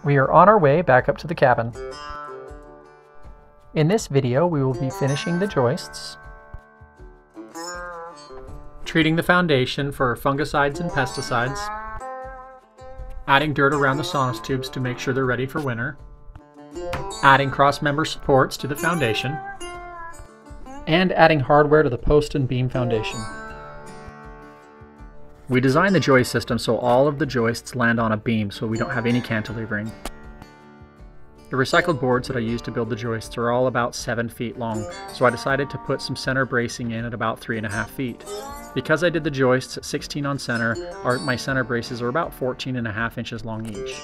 We are on our way back up to the cabin. In this video, we will be finishing the joists, treating the foundation for fungicides and pesticides, adding dirt around the Sonos tubes to make sure they're ready for winter, adding cross-member supports to the foundation, and adding hardware to the post and beam foundation. We designed the joist system so all of the joists land on a beam so we don't have any cantilevering. The recycled boards that I used to build the joists are all about 7 feet long, so I decided to put some center bracing in at about 3.5 feet. Because I did the joists at 16 on center, my center braces are about 14.5 inches long each.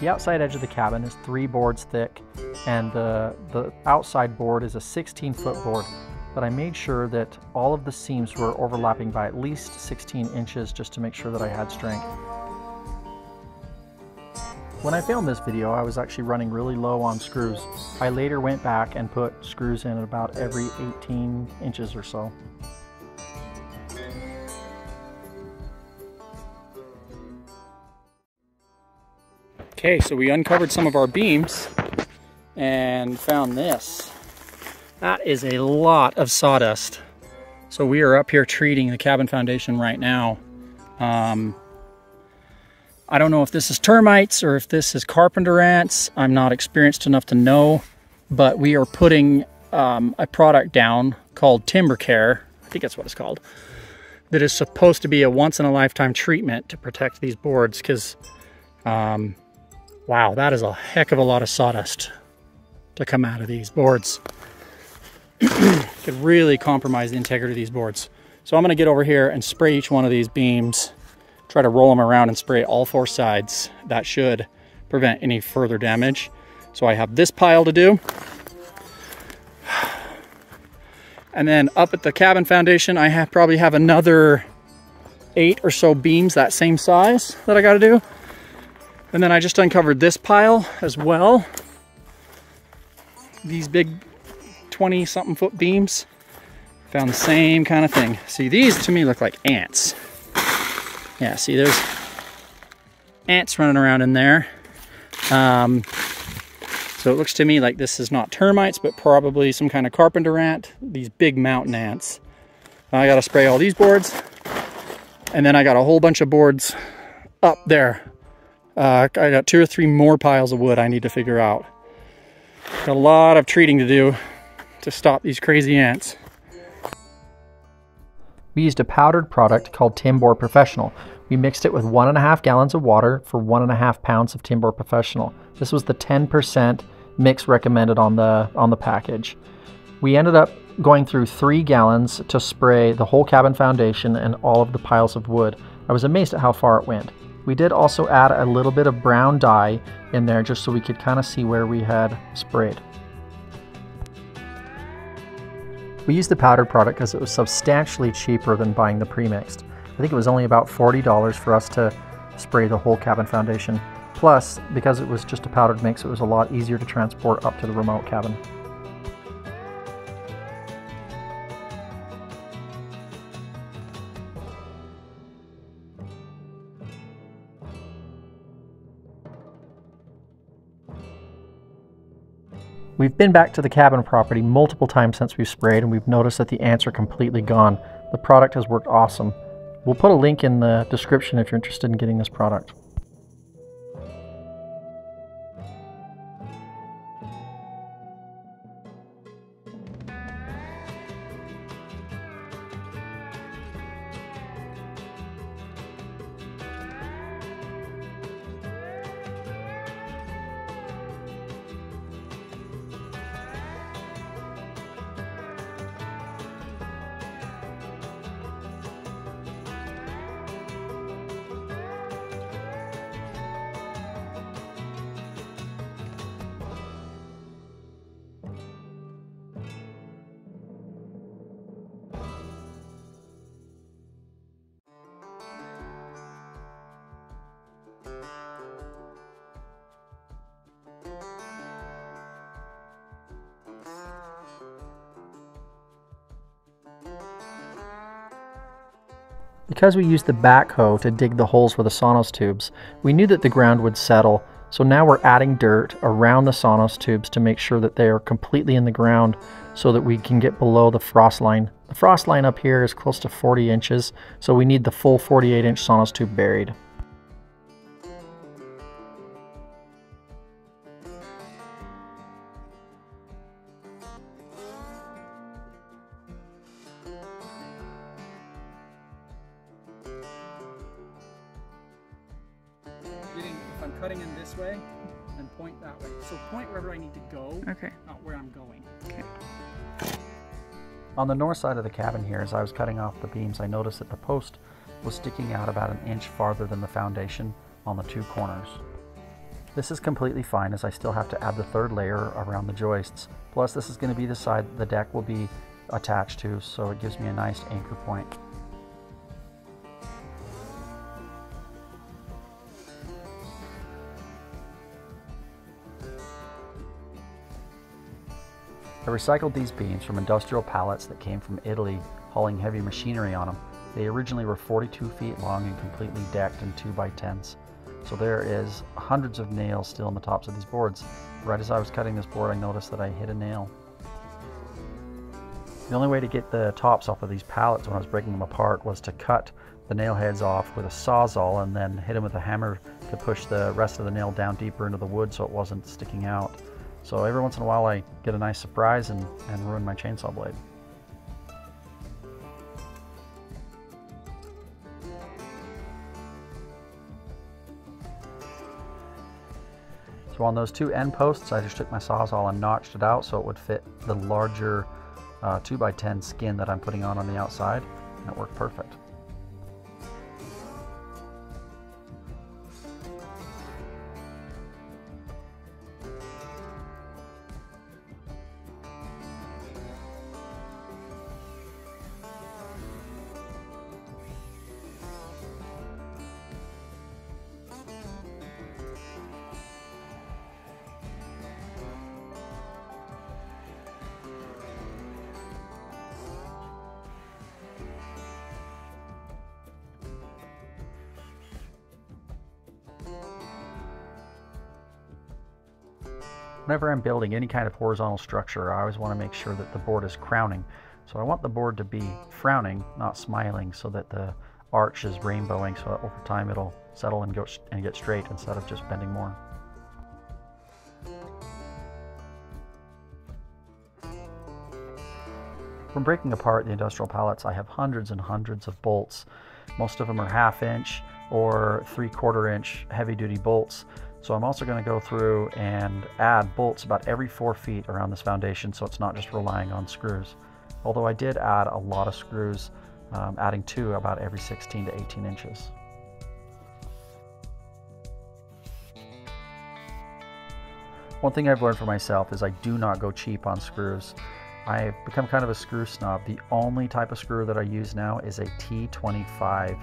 The outside edge of the cabin is 3 boards thick, and the outside board is a 16-foot board, but I made sure that all of the seams were overlapping by at least 16 inches just to make sure that I had strength. When I filmed this video, I was actually running really low on screws. I later went back and put screws in at about every 18 inches or so. Okay, so we uncovered some of our beams and found this. That is a lot of sawdust. So we are up here treating the cabin foundation right now. I don't know if this is termites or if this is carpenter ants. I'm not experienced enough to know, but we are putting a product down called Timber Care, I think that's what it's called, that is supposed to be a once-in-a-lifetime treatment to protect these boards, because wow, that is a heck of a lot of sawdust to come out of these boards. Could really compromise the integrity of these boards. So I'm going to get over here and spray each one of these beams, try to roll them around and spray all 4 sides. That should prevent any further damage. So I have this pile to do. And then up at the cabin foundation, I probably have another 8 or so beams that same size that I got to do. And then I just uncovered this pile as well. These big 20-something foot beams. Found the same kind of thing. See, these to me look like ants. Yeah, see, there's ants running around in there. So it looks to me like this is not termites, but probably some kind of carpenter ant. These big mountain ants. I gotta spray all these boards. And then I got a whole bunch of boards up there. I got 2 or 3 more piles of wood I need to figure out. Got a lot of treating to do to stop these crazy ants. We used a powdered product called Timber Professional. We mixed it with 1.5 gallons of water for 1.5 pounds of Timber Professional. This was the 10% mix recommended on the package. We ended up going through 3 gallons to spray the whole cabin foundation and all of the piles of wood. I was amazed at how far it went. We did also add a little bit of brown dye in there just so we could kind of see where we had sprayed. We used the powdered product because it was substantially cheaper than buying the premixed. I think it was only about $40 for us to spray the whole cabin foundation. Plus, because it was just a powdered mix, it was a lot easier to transport up to the remote cabin. We've been back to the cabin property multiple times since we've sprayed, and we've noticed that the ants are completely gone. The product has worked awesome. We'll put a link in the description if you're interested in getting this product. Because we used the backhoe to dig the holes for the Sonos tubes, we knew that the ground would settle, so now we're adding dirt around the Sonos tubes to make sure that they are completely in the ground so that we can get below the frost line. The frost line up here is close to 40 inches, so we need the full 48-inch Sonos tube buried. If I'm cutting in this way, then point that way. So point wherever I need to go, Okay. not where I'm going. Okay. On the north side of the cabin here, as I was cutting off the beams, I noticed that the post was sticking out about an inch farther than the foundation on the two corners. This is completely fine, as I still have to add the third layer around the joists. Plus, this is going to be the side the deck will be attached to, so it gives me a nice anchor point. I recycled these beams from industrial pallets that came from Italy, hauling heavy machinery on them. They originally were 42 feet long and completely decked in 2x10s. So there is hundreds of nails still on the tops of these boards. Right as I was cutting this board, I noticed that I hit a nail. The only way to get the tops off of these pallets when I was breaking them apart was to cut the nail heads off with a sawzall and then hit them with a hammer to push the rest of the nail down deeper into the wood so it wasn't sticking out. So every once in a while I get a nice surprise and ruin my chainsaw blade. So on those two end posts, I just took my sawzall and notched it out so it would fit the larger 2x10 skin that I'm putting on the outside, and it worked perfect. Whenever I'm building any kind of horizontal structure, I always want to make sure that the board is crowning. So I want the board to be frowning, not smiling, so that the arch is rainbowing, so that over time it'll settle and get straight instead of just bending more. From breaking apart the industrial pallets, I have hundreds and hundreds of bolts. Most of them are 1/2 inch or 3/4 inch heavy-duty bolts. So I'm also going to go through and add bolts about every 4 feet around this foundation, so it's not just relying on screws. Although I did add a lot of screws, adding 2 about every 16 to 18 inches. One thing I've learned for myself is I do not go cheap on screws. I've become kind of a screw snob. The only type of screw that I use now is a T25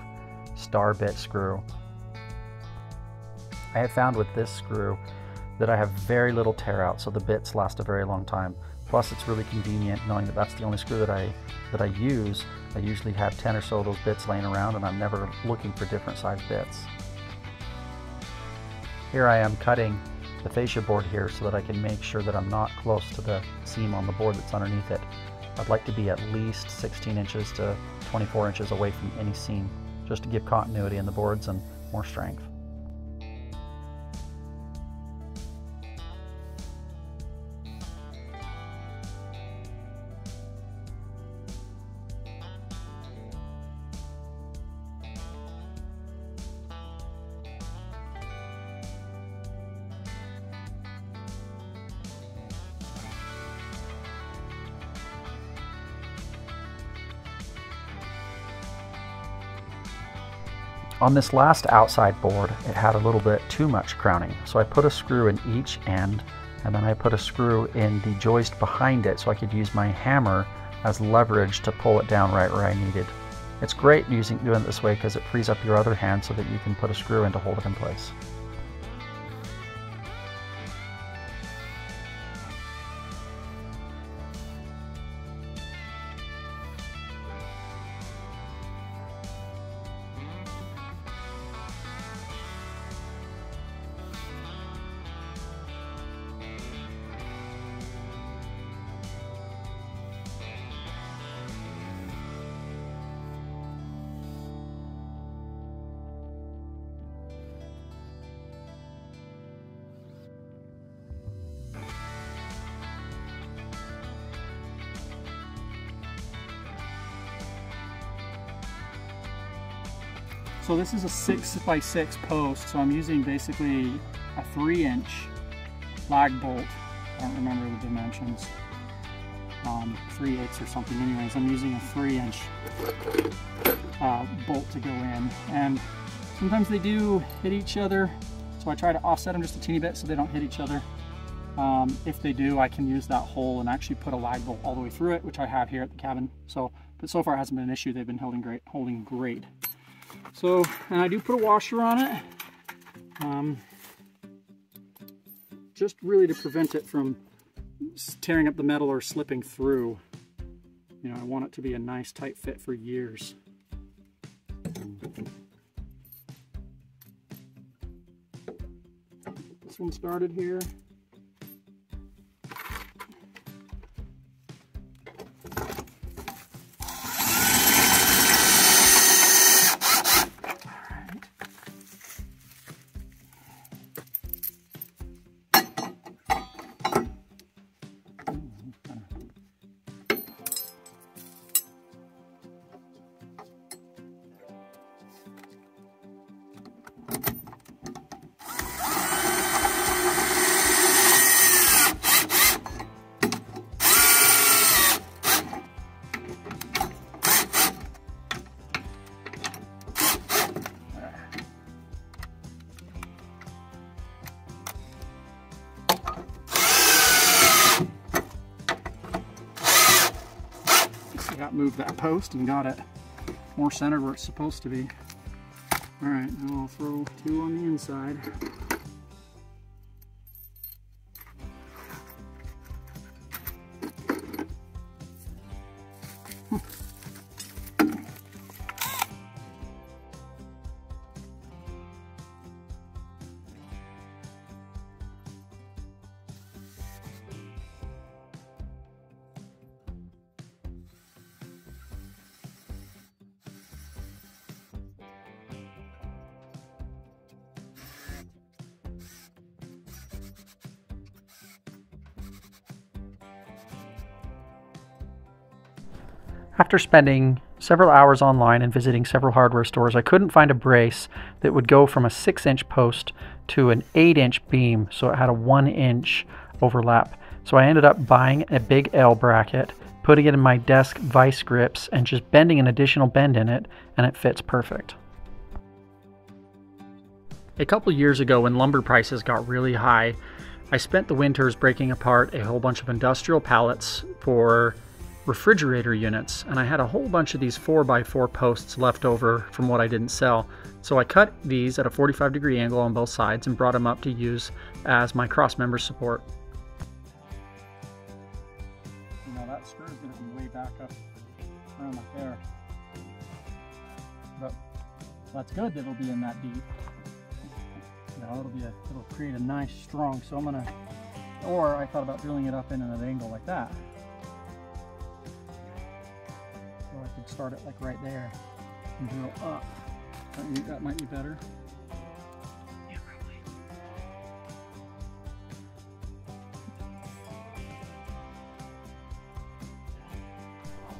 star bit screw. I have found with this screw that I have very little tear out, so the bits last a very long time. Plus it's really convenient knowing that that's the only screw that I use. I usually have 10 or so of those bits laying around, and I'm never looking for different size bits. Here I am cutting the fascia board here so that I can make sure that I'm not close to the seam on the board that's underneath it. I'd like to be at least 16 inches to 24 inches away from any seam, just to give continuity in the boards and more strength. On this last outside board, it had a little bit too much crowning, so I put a screw in each end, and then I put a screw in the joist behind it so I could use my hammer as leverage to pull it down right where I needed. It's great doing it this way because it frees up your other hand so that you can put a screw in to hold it in place. So this is a 6x6 post, so I'm using basically a 3-inch lag bolt. I don't remember the dimensions. 3/8 or something. Anyways, I'm using a 3-inch bolt to go in, and sometimes they do hit each other, so I try to offset them just a teeny bit so they don't hit each other. If they do, I can use that hole and actually put a lag bolt all the way through it, which I have here at the cabin. But so far it hasn't been an issue. They've been holding great. So, and I do put a washer on it, just really to prevent it from tearing up the metal or slipping through. You know, I want it to be a nice tight fit for years. This one started here. Move that post and got it more centered where it's supposed to be. All right, now I'll throw 2 on the inside. After spending several hours online and visiting several hardware stores, I couldn't find a brace that would go from a 6-inch post to an 8-inch beam, so it had a 1-inch overlap. So I ended up buying a big L bracket, putting it in my desk vice grips, and just bending an additional bend in it, and it fits perfect. A couple years ago, when lumber prices got really high, I spent the winters breaking apart a whole bunch of industrial pallets for refrigerator units, and I had a whole bunch of these 4x4 posts left over from what I didn't sell. So I cut these at a 45-degree angle on both sides and brought them up to use as my crossmember support. Now that screw is going to be way back up around like there, but that's good that it'll be in that deep. Now it'll create a nice strong. So I'm gonna, or I thought about drilling it up in an angle like that. So I could start it like right there and drill up. That might be better. Yeah, probably.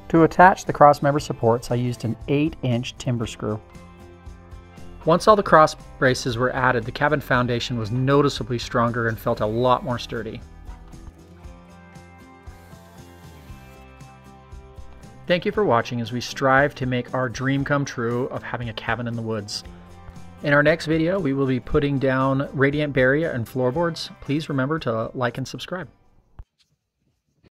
To attach the crossmember supports, I used an 8-inch timber screw. Once all the cross braces were added, the cabin foundation was noticeably stronger and felt a lot more sturdy. Thank you for watching as we strive to make our dream come true of having a cabin in the woods. In our next video, we will be putting down radiant barrier and floorboards. Please remember to like and subscribe.